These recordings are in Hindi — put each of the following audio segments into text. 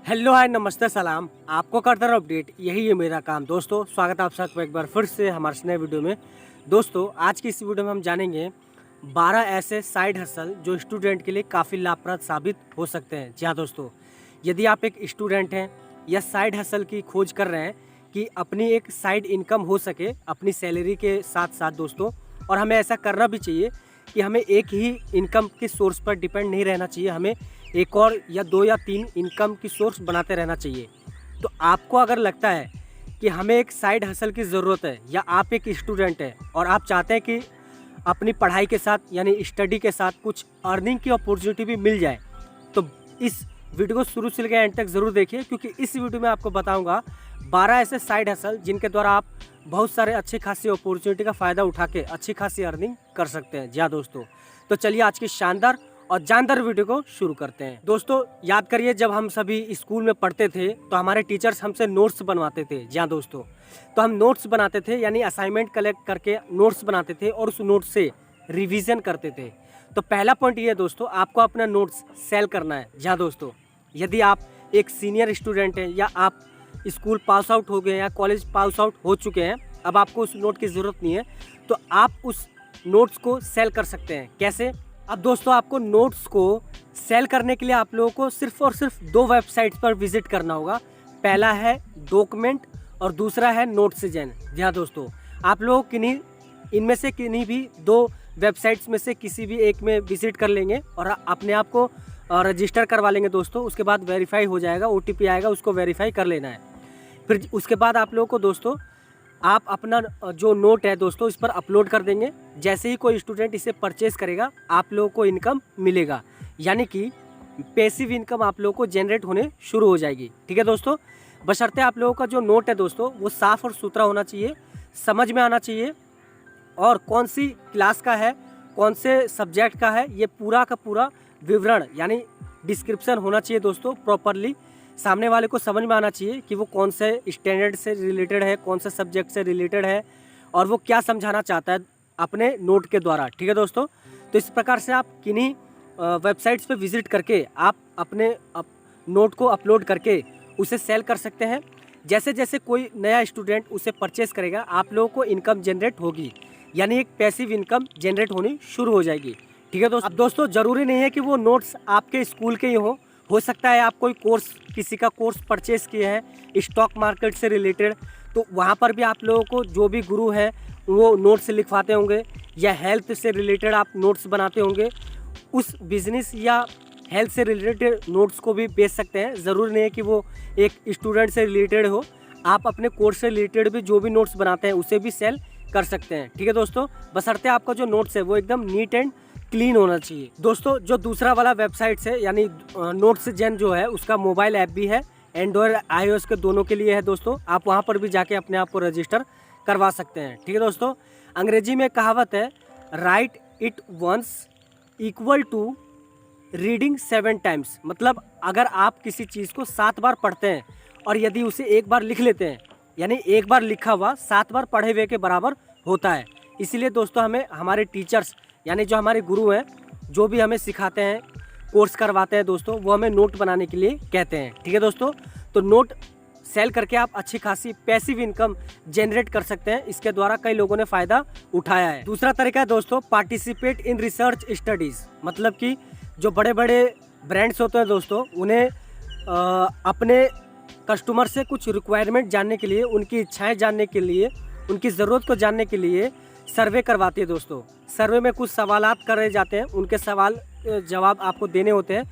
हेलो हाय नमस्ते सलाम। आपको करता रहा अपडेट, यही है मेरा काम। दोस्तों स्वागत है आप सबका एक बार फिर से हमारे नए वीडियो में। दोस्तों आज की इस वीडियो में हम जानेंगे 12 ऐसे साइड हसल जो स्टूडेंट के लिए काफ़ी लाभप्रद साबित हो सकते हैं। जी हाँ दोस्तों, यदि आप एक स्टूडेंट हैं या साइड हसल की खोज कर रहे हैं कि अपनी एक साइड इनकम हो सके अपनी सैलरी के साथ साथ दोस्तों, और हमें ऐसा करना भी चाहिए कि हमें एक ही इनकम के सोर्स पर डिपेंड नहीं रहना चाहिए, हमें एक और या 2 या 3 इनकम की सोर्स बनाते रहना चाहिए। तो आपको अगर लगता है कि हमें एक साइड हसल की ज़रूरत है या आप एक स्टूडेंट हैं और आप चाहते हैं कि अपनी पढ़ाई के साथ यानी स्टडी के साथ कुछ अर्निंग की अपॉर्चुनिटी भी मिल जाए, तो इस वीडियो को शुरू से लेकर एंड तक ज़रूर देखिए, क्योंकि इस वीडियो में आपको बताऊंगा 12 ऐसे साइड हसल जिनके द्वारा आप बहुत सारे अच्छी खासी अपॉर्चुनिटी का फ़ायदा उठा के अच्छी खासी अर्निंग कर सकते हैं। जी हाँ दोस्तों, तो चलिए आज की शानदार और जानदार वीडियो को शुरू करते हैं। दोस्तों याद करिए, जब हम सभी स्कूल में पढ़ते थे तो हमारे टीचर्स हमसे नोट्स बनवाते थे। जी हाँ दोस्तों, तो हम नोट्स बनाते थे यानी असाइनमेंट कलेक्ट करके नोट्स बनाते थे और उस नोट्स से रिवीजन करते थे। तो पहला पॉइंट ये है दोस्तों, आपको अपना नोट्स सेल करना है। जी हाँ दोस्तों, यदि आप एक सीनियर स्टूडेंट हैं या आप स्कूल पास आउट हो गए या कॉलेज पास आउट हो चुके हैं, अब आपको उस नोट की ज़रूरत नहीं है, तो आप उस नोट्स को सेल कर सकते हैं। कैसे? अब दोस्तों आपको नोट्स को सेल करने के लिए आप लोगों को सिर्फ और सिर्फ 2 वेबसाइट्स पर विजिट करना होगा। पहला है डॉक्यूमेंट और दूसरा है नोट्सजेन। जी हाँ दोस्तों, आप लोग इनमें से किन्हीं भी 2 वेबसाइट्स में से किसी भी एक में विजिट कर लेंगे और अपने आप को रजिस्टर करवा लेंगे दोस्तों। उसके बाद वेरीफाई हो जाएगा, OTP आएगा, उसको वेरीफाई कर लेना है। फिर उसके बाद आप लोगों को दोस्तों आप अपना जो नोट है दोस्तों इस पर अपलोड कर देंगे। जैसे ही कोई स्टूडेंट इसे परचेज़ करेगा आप लोगों को इनकम मिलेगा, यानी कि पैसिव इनकम आप लोगों को जनरेट होने शुरू हो जाएगी। ठीक है दोस्तों, बशर्ते आप लोगों का जो नोट है दोस्तों वो साफ़ और सुथरा होना चाहिए, समझ में आना चाहिए, और कौन सी क्लास का है, कौन से सब्जेक्ट का है, ये पूरा का पूरा विवरण यानी डिस्क्रिप्शन होना चाहिए दोस्तों। प्रॉपरली सामने वाले को समझ में आना चाहिए कि वो कौन से स्टैंडर्ड से रिलेटेड है, कौन से सब्जेक्ट से रिलेटेड है, और वो क्या समझाना चाहता है अपने नोट के द्वारा। ठीक है दोस्तों, तो इस प्रकार से आप किन्हीं वेबसाइट्स पे विजिट करके आप अपने नोट को अपलोड करके उसे सेल कर सकते हैं। जैसे जैसे कोई नया स्टूडेंट उसे परचेस करेगा आप लोगों को इनकम जनरेट होगी, यानी एक पैसिव इनकम जनरेट होनी शुरू हो जाएगी। ठीक है दोस्तों, अब दोस्तों ज़रूरी नहीं है कि वो नोट्स आपके स्कूल के ही हो सकता है आप कोई कोर्स, किसी का कोर्स परचेस किए हैं स्टॉक मार्केट से रिलेटेड, तो वहाँ पर भी आप लोगों को जो भी गुरु है वो नोट्स लिखवाते होंगे, या हेल्थ से रिलेटेड आप नोट्स बनाते होंगे, उस बिजनेस या हेल्थ से रिलेटेड नोट्स को भी बेच सकते हैं। ज़रूरी नहीं है कि वो एक स्टूडेंट से रिलेटेड हो, आप अपने कोर्स से रिलेटेड भी जो भी नोट्स बनाते हैं उसे भी सेल कर सकते हैं। ठीक है दोस्तों, बशर्ते आपका जो नोट्स है वो एकदम नीट एंड क्लीन होना चाहिए। दोस्तों जो दूसरा वाला वेबसाइट है यानी नोट्सजेन जो है उसका मोबाइल ऐप भी है, एंड्रॉयड iOS के दोनों के लिए है दोस्तों। आप वहाँ पर भी जाके अपने आप को रजिस्टर करवा सकते हैं। ठीक है दोस्तों, अंग्रेजी में कहावत है write it once equal to reading 7 times. मतलब अगर आप किसी चीज़ को 7 बार पढ़ते हैं और यदि उसे एक बार लिख लेते हैं, यानी एक बार लिखा हुआ 7 बार पढ़े हुए के बराबर होता है। इसीलिए दोस्तों हमें हमारे टीचर्स यानी जो हमारे गुरु हैं, जो भी हमें सिखाते हैं, कोर्स करवाते हैं दोस्तों, वो हमें नोट बनाने के लिए कहते हैं। ठीक है दोस्तों, तो नोट सेल करके आप अच्छी खासी पैसिव इनकम जनरेट कर सकते हैं। इसके द्वारा कई लोगों ने फ़ायदा उठाया है। दूसरा तरीका है दोस्तों पार्टिसिपेट इन रिसर्च स्टडीज़। मतलब कि जो बड़े बड़े ब्रांड्स होते हैं दोस्तों, उन्हें अपने कस्टमर से कुछ रिक्वायरमेंट जानने के लिए, उनकी इच्छाएँ जानने के लिए, उनकी ज़रूरत को जानने के लिए सर्वे करवाती है दोस्तों। सर्वे में कुछ सवालात करे जाते हैं, उनके सवाल जवाब आपको देने होते हैं।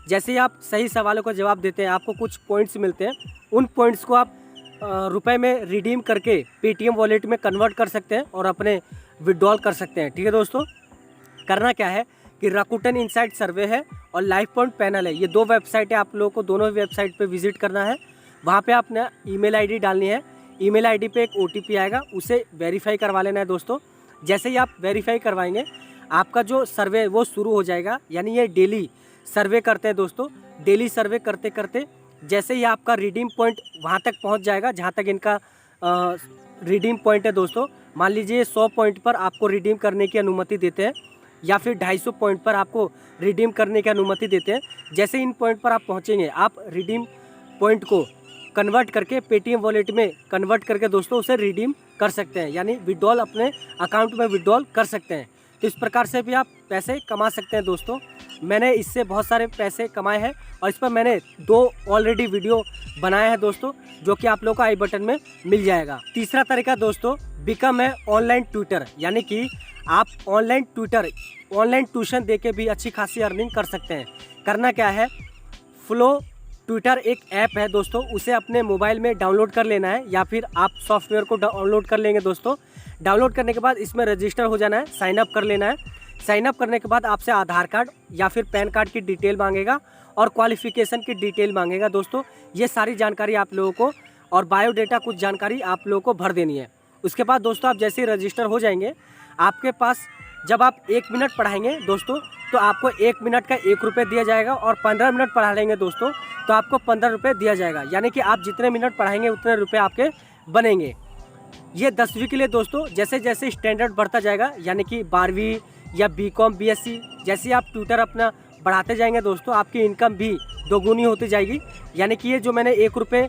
जैसे ही आप सही सवालों का जवाब देते हैं आपको कुछ पॉइंट्स मिलते हैं। उन पॉइंट्स को आप रुपए में रिडीम करके पेटीएम वॉलेट में कन्वर्ट कर सकते हैं और अपने विड्रॉल कर सकते हैं। ठीक है दोस्तों, करना क्या है कि राकुटन इनसाइट सर्वे है और लाइफ पॉइंट पैनल है, ये 2 वेबसाइट है। आप लोगों को दोनों वेबसाइट पर विजिट करना है। वहाँ पर आपने email ID डालनी है, email ID पे एक OTP आएगा, उसे वेरीफाई करवा लेना है दोस्तों। जैसे ही आप वेरीफाई करवाएंगे आपका जो सर्वे वो शुरू हो जाएगा। यानी ये डेली सर्वे करते हैं दोस्तों। डेली सर्वे करते करते जैसे ही आपका रिडीम पॉइंट वहाँ तक पहुँच जाएगा जहाँ तक इनका रिडीम पॉइंट है दोस्तों, मान लीजिए 100 पॉइंट पर आपको रिडीम करने की अनुमति देते हैं या फिर 250 पॉइंट पर आपको रिडीम करने की अनुमति देते हैं। जैसे इन पॉइंट पर आप पहुँचेंगे, आप रिडीम पॉइंट को कन्वर्ट करके पेटीएम वॉलेट में कन्वर्ट करके दोस्तों उसे रिडीम कर सकते हैं, यानी विड्रॉल अपने अकाउंट में विड्रॉल कर सकते हैं। तो इस प्रकार से भी आप पैसे कमा सकते हैं दोस्तों। मैंने इससे बहुत सारे पैसे कमाए हैं और इस पर मैंने 2 ऑलरेडी वीडियो बनाए हैं दोस्तों, जो कि आप लोगों को आई बटन में मिल जाएगा। तीसरा तरीका दोस्तों बिकम है ऑनलाइन ट्यूटर, यानी कि आप ऑनलाइन ट्यूशन देके भी अच्छी खासी अर्निंग कर सकते हैं। करना क्या है, फ्लो ट्विटर एक ऐप है दोस्तों, उसे अपने मोबाइल में डाउनलोड कर लेना है या फिर आप सॉफ्टवेयर को डाउनलोड कर लेंगे दोस्तों। डाउनलोड करने के बाद इसमें रजिस्टर हो जाना है, साइन अप कर लेना है। साइन अप करने के बाद आपसे आधार कार्ड या फिर पैन कार्ड की डिटेल मांगेगा और क्वालिफिकेशन की डिटेल मांगेगा दोस्तों। ये सारी जानकारी आप लोगों को और बायोडेटा कुछ जानकारी आप लोगों को भर देनी है। उसके बाद दोस्तों आप जैसे ही रजिस्टर हो जाएंगे, आपके पास जब आप 1 मिनट पढ़ाएंगे दोस्तों तो आपको 1 मिनट का 1 रुपये दिया जाएगा और 15 मिनट पढ़ा लेंगे दोस्तों तो आपको 15 रुपये दिया जाएगा, यानी कि आप जितने मिनट पढ़ाएंगे उतने रुपये आपके बनेंगे। ये 10वीं के लिए दोस्तों जैसे जैसे स्टैंडर्ड बढ़ता जाएगा, यानी कि 12वीं या बीकॉम बीएससी जैसे आप ट्यूटर अपना बढ़ाते जाएंगे दोस्तों, आपकी इनकम भी दोगुनी होती जाएगी। यानी कि ये जो मैंने 1 रुपये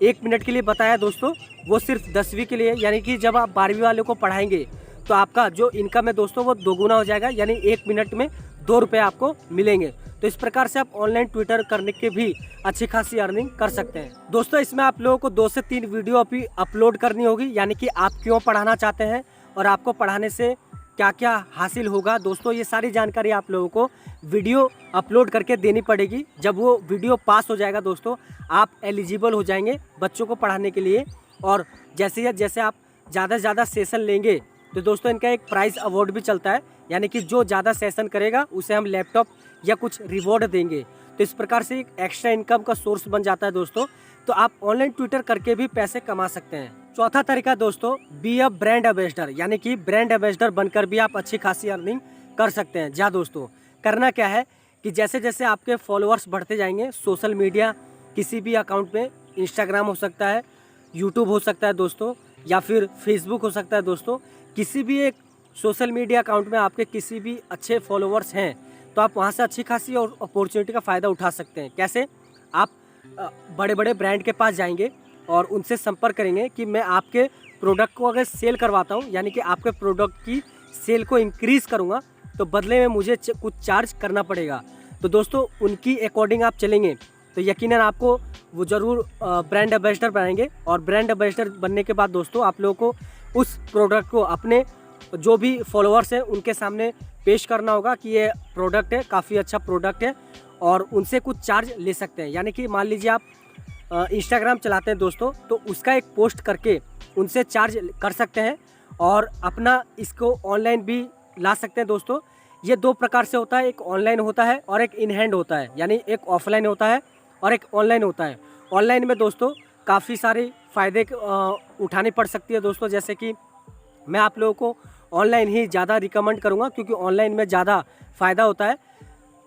1 मिनट के लिए बताया दोस्तों वो सिर्फ 10वीं के लिए, यानी कि जब आप 12वीं वाले को पढ़ाएंगे तो आपका जो इनकम है दोस्तों वो दोगुना हो जाएगा, यानी 1 मिनट में 2 रुपये आपको मिलेंगे। तो इस प्रकार से आप ऑनलाइन ट्विटर करने के भी अच्छी खासी अर्निंग कर सकते हैं दोस्तों। इसमें आप लोगों को 2 से 3 वीडियो अभी अपलोड करनी होगी, यानी कि आप क्यों पढ़ाना चाहते हैं और आपको पढ़ाने से क्या क्या हासिल होगा दोस्तों, ये सारी जानकारी आप लोगों को वीडियो अपलोड करके देनी पड़ेगी। जब वो वीडियो पास हो जाएगा दोस्तों आप एलिजिबल हो जाएंगे बच्चों को पढ़ाने के लिए। और जैसे आप ज़्यादा से ज़्यादा सेशन लेंगे तो दोस्तों इनका एक प्राइज़ अवार्ड भी चलता है, यानी कि जो ज़्यादा सेशन करेगा उसे हम लैपटॉप या कुछ रिवॉर्ड देंगे। तो इस प्रकार से एक एक्स्ट्रा इनकम का सोर्स बन जाता है दोस्तों। तो आप ऑनलाइन ट्विटर करके भी पैसे कमा सकते हैं। चौथा तरीका दोस्तों बी अ ब्रांड एम्बेसडर, यानी कि ब्रांड एम्बेसडर बनकर भी आप अच्छी खासी अर्निंग कर सकते हैं। जा दोस्तों करना क्या है कि जैसे जैसे आपके फॉलोअर्स बढ़ते जाएंगे सोशल मीडिया किसी भी अकाउंट में, इंस्टाग्राम हो सकता है, यूट्यूब हो सकता है दोस्तों, या फिर फेसबुक हो सकता है दोस्तों, किसी भी एक सोशल मीडिया अकाउंट में आपके किसी भी अच्छे फॉलोअर्स हैं तो आप वहाँ से अच्छी खासी और अपॉर्चुनिटी का फ़ायदा उठा सकते हैं। कैसे, आप बड़े बड़े ब्रांड के पास जाएंगे और उनसे संपर्क करेंगे कि मैं आपके प्रोडक्ट को अगर सेल करवाता हूँ, यानी कि आपके प्रोडक्ट की सेल को इंक्रीज़ करूँगा तो बदले में मुझे कुछ चार्ज करना पड़ेगा। तो दोस्तों उनकी अकॉर्डिंग आप चलेंगे तो यकीनन आपको वो ज़रूर ब्रांड एम्बेसडर बनाएंगे। और ब्रांड एम्बेसडर बनने के बाद दोस्तों आप लोगों को उस प्रोडक्ट को अपने जो भी फॉलोअर्स हैं उनके सामने पेश करना होगा कि ये प्रोडक्ट है, काफ़ी अच्छा प्रोडक्ट है, और उनसे कुछ चार्ज ले सकते हैं। यानी कि मान लीजिए आप इंस्टाग्राम चलाते हैं दोस्तों तो उसका एक पोस्ट करके उनसे चार्ज कर सकते हैं और अपना इसको ऑनलाइन भी ला सकते हैं दोस्तों। ये 2 प्रकार से होता है, एक ऑनलाइन होता है और एक इन हैंड होता है, यानी एक ऑफलाइन होता है और एक ऑनलाइन होता है। ऑनलाइन में दोस्तों काफ़ी सारे फ़ायदे उठानी पड़ सकती है दोस्तों, जैसे कि मैं आप लोगों को ऑनलाइन ही ज़्यादा रिकमेंड करूँगा क्योंकि ऑनलाइन में ज़्यादा फ़ायदा होता है।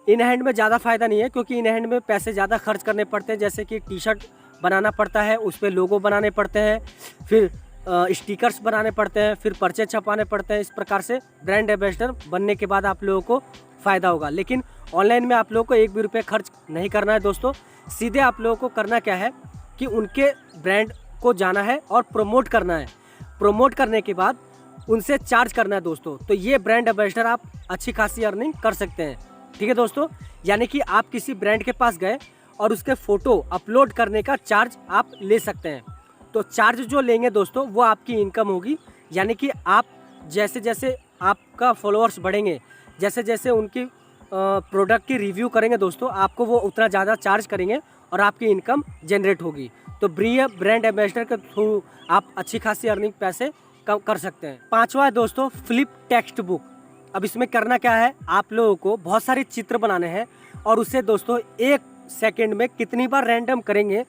इन हैंड में ज़्यादा फ़ायदा नहीं है क्योंकि इन हैंड में पैसे ज़्यादा खर्च करने पड़ते हैं, जैसे कि टी शर्ट बनाना पड़ता है, उस पर लोगो बनाने पड़ते हैं, फिर स्टिकर्स बनाने पड़ते हैं, फिर पर्चे छपाने पड़ते हैं। इस प्रकार से ब्रांड एम्बेसडर बनने के बाद आप लोगों को फ़ायदा होगा। लेकिन ऑनलाइन में आप लोगों को 1 भी रुपये खर्च नहीं करना है दोस्तों। सीधे आप लोगों को करना क्या है कि उनके ब्रांड को जाना है और प्रमोट करना है। प्रमोट करने के बाद उनसे चार्ज करना है दोस्तों। तो ये ब्रांड एम्बेसडर आप अच्छी खासी अर्निंग कर सकते हैं। ठीक है दोस्तों, यानी कि आप किसी ब्रांड के पास गए और उसके फ़ोटो अपलोड करने का चार्ज आप ले सकते हैं। तो चार्ज जो लेंगे दोस्तों वो आपकी इनकम होगी, यानी कि आप जैसे जैसे आपका फॉलोअर्स बढ़ेंगे, जैसे जैसे उनकी प्रोडक्ट की रिव्यू करेंगे दोस्तों, आपको वो उतना ज़्यादा चार्ज करेंगे और आपकी इनकम जनरेट होगी। तो ब्रांड एम्बेसडर के थ्रू आप अच्छी खासी अर्निंग पैसे कर सकते हैं। 5वां है दोस्तों फ्लिप टेक्स्ट बुक। अब इसमें करना क्या है, आप लोगों को बहुत सारे चित्र बनाने हैं और उसे दोस्तों 1 सेकेंड में कितनी बार रैंडम करेंगे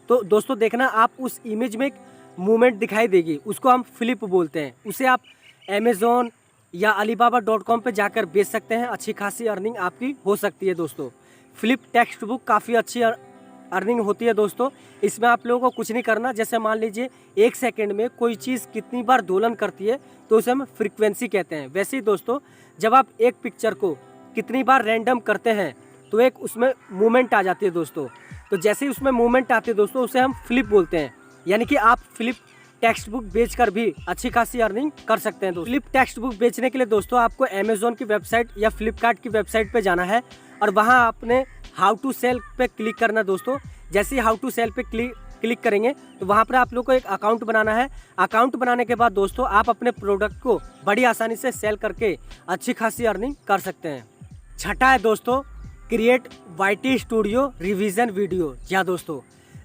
तो दोस्तों देखना आप उस इमेज में एक मूवमेंट दिखाई देगी, उसको हम फ्लिप बोलते हैं। उसे आप अमेज़ॉन या alibaba.com पे जाकर बेच सकते हैं, अच्छी खासी अर्निंग आपकी हो सकती है दोस्तों। फ्लिप टेक्स्ट बुक काफ़ी अच्छी अर्निंग होती है दोस्तों। इसमें आप लोगों को कुछ नहीं करना, जैसे मान लीजिए 1 सेकेंड में कोई चीज़ कितनी बार दोलन करती है तो उसे हम फ्रीक्वेंसी कहते हैं। वैसे ही दोस्तों जब आप एक पिक्चर को कितनी बार रैंडम करते हैं तो एक उसमें मूवमेंट आ जाती है दोस्तों। तो जैसे ही उसमें मूवमेंट आती है दोस्तों, उसे हम फ्लिप बोलते हैं। यानी कि आप फ्लिप टेक्स्ट बुक बेचकर भी अच्छी खासी अर्निंग कर सकते हैं दोस्तों। फ्लिप टेक्स्ट बुक बेचने के लिए दोस्तों आपको अमेजोन की वेबसाइट या फ्लिपकार्ट की वेबसाइट पे जाना है और वहाँ आपने हाउ टू सेल पे क्लिक करना दोस्तों। जैसे ही हाउ टू सेल पे क्लिक करेंगे तो वहाँ पर आप लोग को एक अकाउंट बनाना है। अकाउंट बनाने के बाद दोस्तों आप अपने प्रोडक्ट को बड़ी आसानी से सेल करके अच्छी खासी अर्निंग कर सकते हैं। छठा है दोस्तों create YT studio revision video. जी हाँ दोस्तों,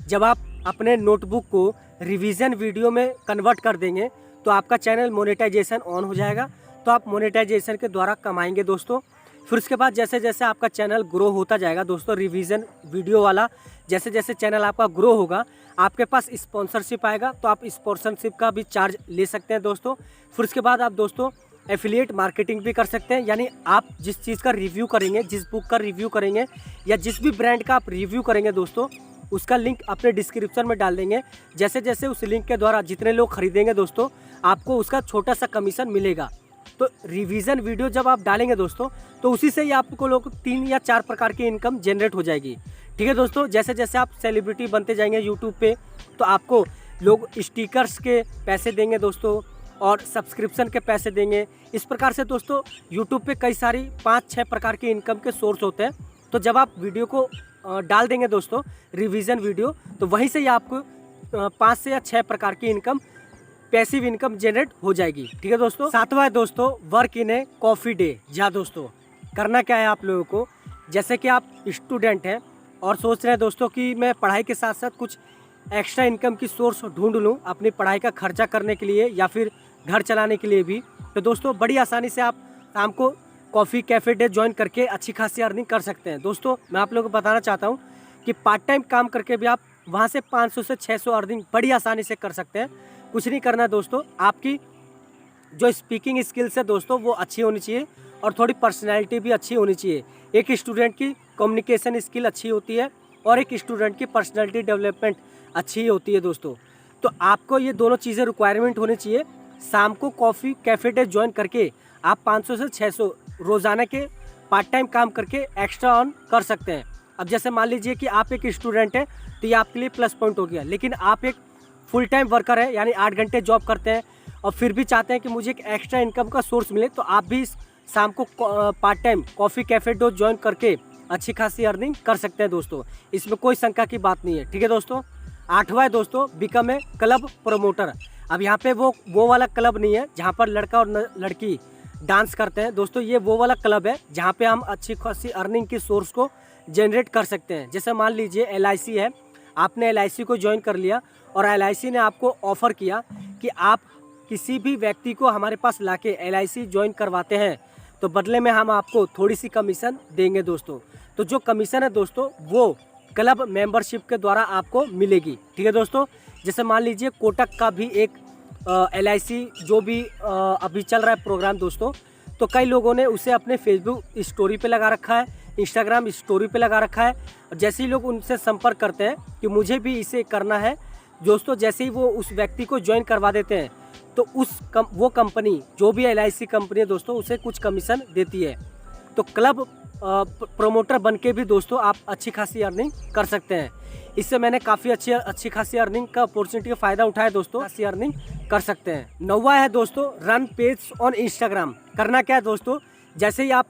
जब आप अपने नोटबुक को रिवीजन वीडियो में कन्वर्ट कर देंगे तो आपका चैनल मोनेटाइजेशन ऑन हो जाएगा। तो आप मोनेटाइजेशन के द्वारा कमाएंगे दोस्तों। फिर उसके बाद जैसे जैसे आपका चैनल ग्रो होता जाएगा दोस्तों, रिवीजन वीडियो वाला जैसे जैसे चैनल आपका ग्रो होगा, आपके पास स्पॉन्सरशिप आएगा तो आप स्पॉन्सरशिप का भी चार्ज ले सकते हैं दोस्तों। फिर उसके बाद आप दोस्तों एफिलिएट मार्केटिंग भी कर सकते हैं। यानी आप जिस चीज़ का रिव्यू करेंगे, जिस बुक का रिव्यू करेंगे या जिस भी ब्रांड का आप रिव्यू करेंगे दोस्तों, उसका लिंक अपने डिस्क्रिप्शन में डाल देंगे। जैसे जैसे उस लिंक के द्वारा जितने लोग खरीदेंगे दोस्तों, आपको उसका छोटा सा कमीशन मिलेगा। तो रिवीजन वीडियो जब आप डालेंगे दोस्तों, तो उसी से ही आपको लोग 3 या 4 प्रकार की इनकम जनरेट हो जाएगी। ठीक है दोस्तों, जैसे जैसे आप सेलिब्रिटी बनते जाएंगे यूट्यूब पे, तो आपको लोग स्टिकर्स के पैसे देंगे दोस्तों और सब्सक्रिप्शन के पैसे देंगे। इस प्रकार से दोस्तों यूट्यूब पे कई सारी 5-6 प्रकार की इनकम के सोर्स होते हैं। तो जब आप वीडियो को डाल देंगे दोस्तों रिवीजन वीडियो, तो वहीं से ही आपको 5 से या 6 प्रकार की इनकम, पैसिव इनकम जनरेट हो जाएगी। ठीक है दोस्तों। 7वां है दोस्तों work in a coffee day. जी दोस्तों, करना क्या है आप लोगों को, जैसे कि आप स्टूडेंट हैं और सोच रहे हैं दोस्तों कि मैं पढ़ाई के साथ साथ कुछ एक्स्ट्रा इनकम की सोर्स ढूंढ लूँ अपनी पढ़ाई का खर्चा करने के लिए या फिर घर चलाने के लिए भी, तो दोस्तों बड़ी आसानी से आप शाम को कॉफ़ी कैफ़े डे ज्वाइन करके अच्छी खासी अर्निंग कर सकते हैं। दोस्तों मैं आप लोगों को बताना चाहता हूँ कि पार्ट टाइम काम करके भी आप वहाँ से 500 से 600 अर्निंग बड़ी आसानी से कर सकते हैं। कुछ नहीं करना है दोस्तों, आपकी जो स्पीकिंग स्किल्स है दोस्तों वो अच्छी होनी चाहिए और थोड़ी पर्सनैलिटी भी अच्छी होनी चाहिए। एक स्टूडेंट की कम्युनिकेशन स्किल अच्छी होती है और एक स्टूडेंट की पर्सनैलिटी डेवलपमेंट अच्छी होती है दोस्तों। तो आपको ये दोनों चीज़ें रिक्वायरमेंट होनी चाहिए। शाम को कॉफ़ी कैफ़े डे ज्वाइन करके आप 500 से 600 रोज़ाना के पार्ट टाइम काम करके एक्स्ट्रा अर्न कर सकते हैं। अब जैसे मान लीजिए कि आप एक स्टूडेंट हैं तो ये आपके लिए प्लस पॉइंट हो गया, लेकिन आप एक फुल टाइम वर्कर है यानी 8 घंटे जॉब करते हैं और फिर भी चाहते हैं कि मुझे एक एक्स्ट्रा इनकम का सोर्स मिले, तो आप भी शाम को part time coffee cafe day join करके अच्छी खासी अर्निंग कर सकते हैं दोस्तों। इसमें कोई शंका की बात नहीं है। ठीक है दोस्तों। 8वां है दोस्तों बिकम ए क्लब प्रमोटर। अब यहाँ पे वो वाला क्लब नहीं है जहाँ पर लड़का और लड़की डांस करते हैं दोस्तों, ये वो वाला क्लब है जहाँ पे हम अच्छी खासी अर्निंग की सोर्स को जनरेट कर सकते हैं। जैसे मान लीजिए LIC है, आपने LIC को ज्वाइन कर लिया और LIC ने आपको ऑफ़र किया कि आप किसी भी व्यक्ति को हमारे पास लाके LIC ज्वाइन करवाते हैं तो बदले में हम आपको थोड़ी सी कमीशन देंगे दोस्तों। तो जो कमीशन है दोस्तों वो क्लब मेंबरशिप के द्वारा आपको मिलेगी। ठीक है दोस्तों। जैसे मान लीजिए कोटक का भी एक LIC जो भी अभी चल रहा है प्रोग्राम दोस्तों, तो कई लोगों ने उसे अपने फेसबुक स्टोरी पे लगा रखा है, इंस्टाग्राम स्टोरी पे लगा रखा है। और जैसे ही लोग उनसे संपर्क करते हैं कि मुझे भी इसे करना है दोस्तों, जैसे ही वो उस व्यक्ति को ज्वाइन करवा देते हैं तो वो कंपनी जो भी LIC कंपनी है दोस्तों उसे कुछ कमीशन देती है। तो क्लब प्रोमोटर बन के भी दोस्तों आप अच्छी खासी अर्निंग कर सकते हैं। इससे मैंने काफ़ी अच्छी खासी अर्निंग का अपॉर्चुनिटी का फ़ायदा उठाया दोस्तों, खासी अर्निंग कर सकते हैं। 9वां है दोस्तों रन पेज ऑन इंस्टाग्राम। करना क्या है दोस्तों, जैसे ही आप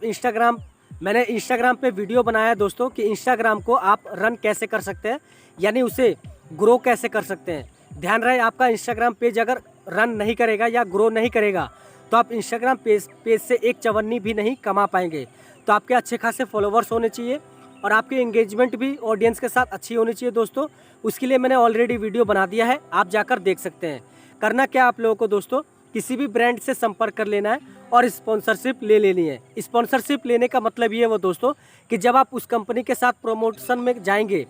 मैंने इंस्टाग्राम पे वीडियो बनाया है दोस्तों कि इंस्टाग्राम को आप रन कैसे कर सकते हैं, यानी उसे ग्रो कैसे कर सकते हैं। ध्यान रहे आपका इंस्टाग्राम पेज अगर रन नहीं करेगा या ग्रो नहीं करेगा तो आप इंस्टाग्राम पेज से एक चवन्नी भी नहीं कमा पाएंगे। तो आपके अच्छे खासे फॉलोवर्स होने चाहिए और आपकी एंगेजमेंट भी ऑडियंस के साथ अच्छी होनी चाहिए दोस्तों। उसके लिए मैंने ऑलरेडी वीडियो बना दिया है, आप जाकर देख सकते हैं। करना क्या आप लोगों को दोस्तों, किसी भी ब्रांड से संपर्क कर लेना है और स्पॉन्सरशिप ले लेनी है। स्पॉन्सरशिप लेने का मतलब ये है वो दोस्तों कि जब आप उस कंपनी के साथ प्रमोशन में जाएंगे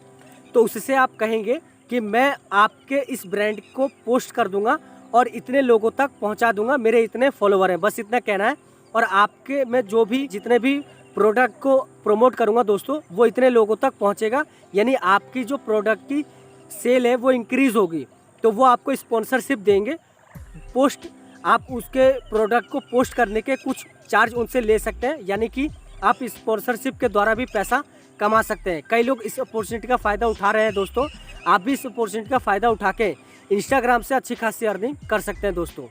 तो उससे आप कहेंगे कि मैं आपके इस ब्रांड को पोस्ट कर दूंगा और इतने लोगों तक पहुंचा दूंगा, मेरे इतने फॉलोवर हैं, बस इतना कहना है। और आपके मैं जो भी जितने भी प्रोडक्ट को प्रमोट करूंगा दोस्तों वो इतने लोगों तक पहुंचेगा, यानी आपकी जो प्रोडक्ट की सेल है वो इंक्रीज़ होगी, तो वो आपको स्पॉन्सरशिप देंगे। पोस्ट आप उसके प्रोडक्ट को पोस्ट करने के कुछ चार्ज उनसे ले सकते हैं, यानी कि आप स्पॉन्सरशिप के द्वारा भी पैसा कमा सकते हैं। कई लोग इस अपॉर्चुनिटी का फ़ायदा उठा रहे हैं दोस्तों। आप भी इस अपॉर्चुनिटी का फ़ायदा उठा के इंस्टाग्राम से अच्छी खासी अर्निंग कर सकते हैं दोस्तों।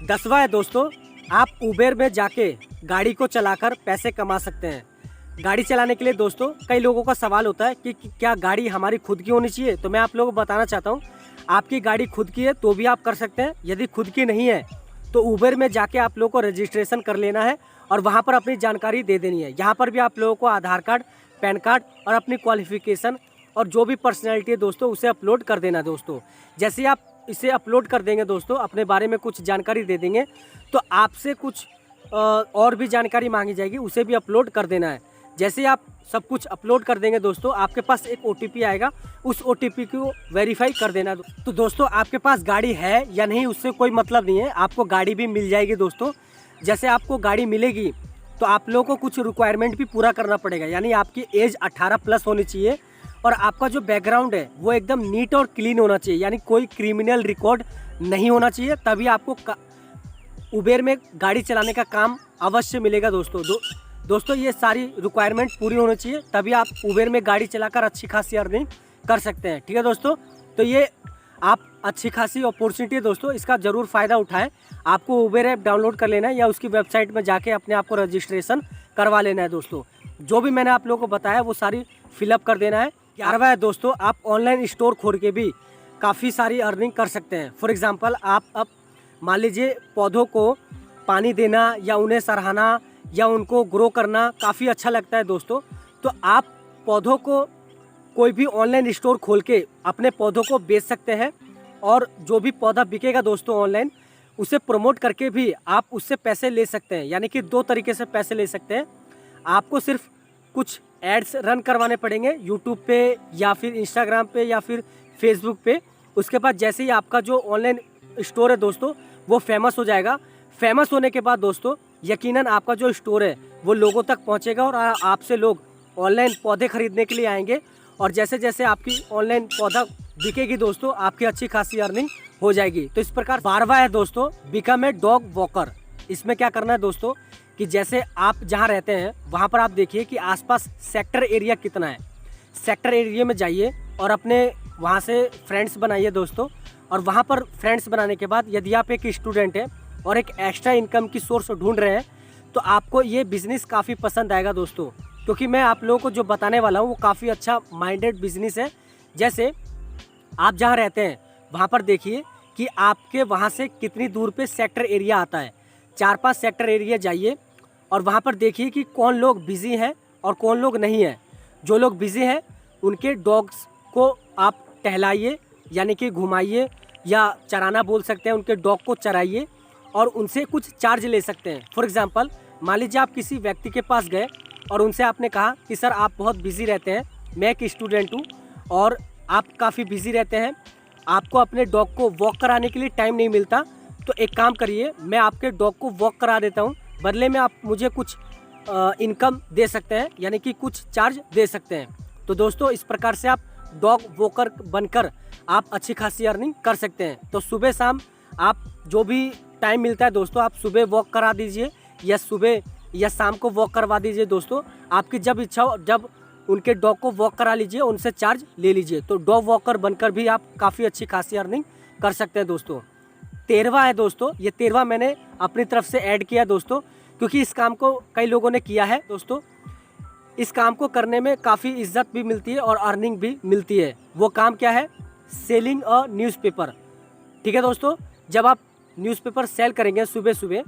10वां है दोस्तों, आप उबेर में जाके गाड़ी को चलाकर पैसे कमा सकते हैं। गाड़ी चलाने के लिए दोस्तों कई लोगों का सवाल होता है कि क्या गाड़ी हमारी खुद की होनी चाहिए। तो मैं आप लोगों को बताना चाहता हूँ, आपकी गाड़ी खुद की है तो भी आप कर सकते हैं। यदि खुद की नहीं है तो उबेर में जाके आप लोगों को रजिस्ट्रेशन कर लेना है और वहाँ पर अपनी जानकारी दे देनी है। यहाँ पर भी आप लोगों को आधार कार्ड, पैन कार्ड और अपनी क्वालिफिकेशन और जो भी पर्सनैलिटी है दोस्तों उसे अपलोड कर देना दोस्तों। जैसे आप इसे अपलोड कर देंगे दोस्तों, अपने बारे में कुछ जानकारी दे देंगे, तो आपसे कुछ और भी जानकारी मांगी जाएगी, उसे भी अपलोड कर देना है। जैसे आप सब कुछ अपलोड कर देंगे दोस्तों, आपके पास एक OTP आएगा, उस OTP को वेरीफाई कर देना। तो दोस्तों आपके पास गाड़ी है या नहीं उससे कोई मतलब नहीं है, आपको गाड़ी भी मिल जाएगी दोस्तों। जैसे आपको गाड़ी मिलेगी तो आप लोगों को कुछ रिक्वायरमेंट भी पूरा करना पड़ेगा, यानी आपकी एज 18+ होनी चाहिए और आपका जो बैकग्राउंड है वो एकदम नीट और क्लीन होना चाहिए, यानी कोई क्रिमिनल रिकॉर्ड नहीं होना चाहिए। तभी आपको उबेर में गाड़ी चलाने का काम अवश्य मिलेगा दोस्तों। दोस्तों ये सारी रिक्वायरमेंट पूरी होनी चाहिए, तभी आप उबेर में गाड़ी चलाकर अच्छी खासी अर्निंग कर सकते हैं। ठीक है दोस्तों, तो ये आप अच्छी खासी अपॉर्चुनिटी है दोस्तों, इसका ज़रूर फ़ायदा उठाएं। आपको उबेर ऐप डाउनलोड कर लेना है या उसकी वेबसाइट में जाके अपने आप को रजिस्ट्रेशन करवा लेना है दोस्तों। जो भी मैंने आप लोगों को बताया वो सारी फिलअप कर देना है। 11वां है दोस्तों, आप ऑनलाइन स्टोर खोल के भी काफ़ी सारी अर्निंग कर सकते हैं। फॉर एग्ज़ाम्पल आप अब मान लीजिए पौधों को पानी देना या उन्हें सराहना या उनको ग्रो करना काफ़ी अच्छा लगता है दोस्तों, तो आप पौधों को कोई भी ऑनलाइन स्टोर खोल के अपने पौधों को बेच सकते हैं और जो भी पौधा बिकेगा दोस्तों ऑनलाइन उसे प्रमोट करके भी आप उससे पैसे ले सकते हैं। यानी कि 2 तरीके से पैसे ले सकते हैं। आपको सिर्फ कुछ एड्स रन करवाने पड़ेंगे यूट्यूब पे या फिर इंस्टाग्राम पे या फिर फेसबुक पे। उसके बाद जैसे ही आपका जो ऑनलाइन स्टोर है दोस्तों वो फेमस हो जाएगा। फेमस होने के बाद दोस्तों यकीनन आपका जो स्टोर है वो लोगों तक पहुंचेगा और आपसे लोग ऑनलाइन पौधे खरीदने के लिए आएंगे और जैसे जैसे आपकी ऑनलाइन पौधा बिकेगी दोस्तों आपकी अच्छी खासी अर्निंग हो जाएगी। तो इस प्रकार 12वां है दोस्तों, बिकम ए डॉग वॉकर। इसमें क्या करना है दोस्तों कि जैसे आप जहाँ रहते हैं वहाँ पर आप देखिए कि आसपास सेक्टर एरिया कितना है। सेक्टर एरिया में जाइए और अपने वहाँ से फ्रेंड्स बनाइए दोस्तों। और वहाँ पर फ्रेंड्स बनाने के बाद यदि आप एक स्टूडेंट हैं और एक एक्स्ट्रा इनकम की सोर्स ढूंढ रहे हैं तो आपको ये बिज़नेस काफ़ी पसंद आएगा दोस्तों, क्योंकि मैं आप लोगों को जो बताने वाला हूँ वो काफ़ी अच्छा माइंडेड बिजनेस है। जैसे आप जहाँ रहते हैं वहाँ पर देखिए कि आपके वहाँ से कितनी दूर पे सेक्टर एरिया आता है। 4-5 सेक्टर एरिया जाइए और वहाँ पर देखिए कि कौन लोग बिज़ी हैं और कौन लोग नहीं हैं। जो लोग बिज़ी हैं उनके डॉग्स को आप टहलाइए, यानी कि घुमाइए या चराना बोल सकते हैं, उनके डॉग को चराइए और उनसे कुछ चार्ज ले सकते हैं। फॉर एग्जांपल मान लीजिए आप किसी व्यक्ति के पास गए और उनसे आपने कहा कि सर आप बहुत बिज़ी रहते हैं, मैं एक स्टूडेंट हूँ और आप काफ़ी बिज़ी रहते हैं, आपको अपने डॉग को वॉक कराने के लिए टाइम नहीं मिलता, तो एक काम करिए मैं आपके डॉग को वॉक करा देता हूँ, बदले में आप मुझे कुछ इनकम दे सकते हैं, यानी कि कुछ चार्ज दे सकते हैं। तो दोस्तों इस प्रकार से आप डॉग वॉकर बनकर आप अच्छी खासी अर्निंग कर सकते हैं। तो सुबह शाम आप जो भी टाइम मिलता है दोस्तों आप सुबह वॉक करा दीजिए या सुबह या शाम को वॉक करवा दीजिए दोस्तों। आपकी जब इच्छा हो जब उनके डॉग को वॉक करा लीजिए, उनसे चार्ज ले लीजिए। तो डॉग वॉकर बनकर भी आप काफ़ी अच्छी खासी अर्निंग कर सकते हैं दोस्तों। 13वां है दोस्तों, ये 13वां मैंने अपनी तरफ से ऐड किया दोस्तों, क्योंकि इस काम को कई लोगों ने किया है दोस्तों। इस काम को करने में काफ़ी इज्जत भी मिलती है और अर्निंग भी मिलती है। वो काम क्या है? Selling a newspaper. ठीक है दोस्तों, जब आप न्यूज़पेपर सेल करेंगे सुबह सुबह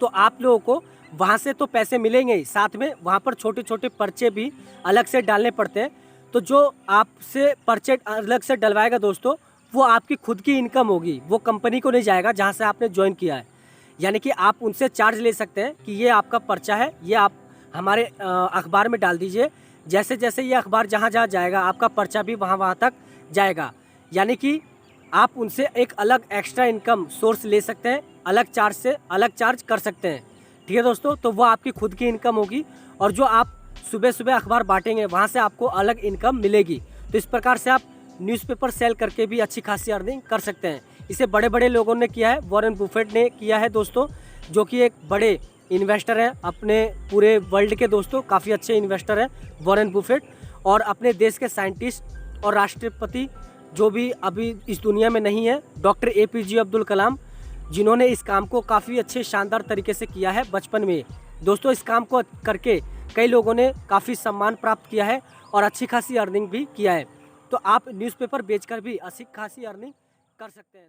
तो आप लोगों को वहाँ से तो पैसे मिलेंगे ही, साथ में वहाँ पर छोटे छोटे पर्चे भी अलग से डालने पड़ते हैं। तो जो आपसे पर्चे अलग से डलवाएगा दोस्तों वो आपकी खुद की इनकम होगी, वो कंपनी को नहीं जाएगा जहाँ से आपने ज्वाइन किया है। यानी कि आप उनसे चार्ज ले सकते हैं कि ये आपका पर्चा है, ये आप हमारे अखबार में डाल दीजिए। जैसे जैसे ये अखबार जहाँ जहाँ जाएगा आपका पर्चा भी वहाँ तक जाएगा। यानी कि आप उनसे एक अलग एक्स्ट्रा इनकम सोर्स ले सकते हैं, अलग चार्ज से अलग चार्ज कर सकते हैं। ठीक है दोस्तों, तो वो आपकी खुद की इनकम होगी और जो आप सुबह सुबह अखबार बांटेंगे वहाँ से आपको अलग इनकम मिलेगी। तो इस प्रकार से आप न्यूज़पेपर सेल करके भी अच्छी खासी अर्निंग कर सकते हैं। इसे बड़े बड़े लोगों ने किया है, वॉरेन बुफेट ने किया है दोस्तों, जो कि एक बड़े इन्वेस्टर हैं अपने पूरे वर्ल्ड के दोस्तों, काफ़ी अच्छे इन्वेस्टर हैं वॉरेन बुफेट, और अपने देश के साइंटिस्ट और राष्ट्रपति जो भी अभी इस दुनिया में नहीं है, डॉक्टर APJ अब्दुल कलाम, जिन्होंने इस काम को काफ़ी अच्छे शानदार तरीके से किया है बचपन में। दोस्तों इस काम को करके कई लोगों ने काफ़ी सम्मान प्राप्त किया है और अच्छी खासी अर्निंग भी किया है। तो आप न्यूज़पेपर बेचकर भी अच्छी खासी अर्निंग कर सकते हैं।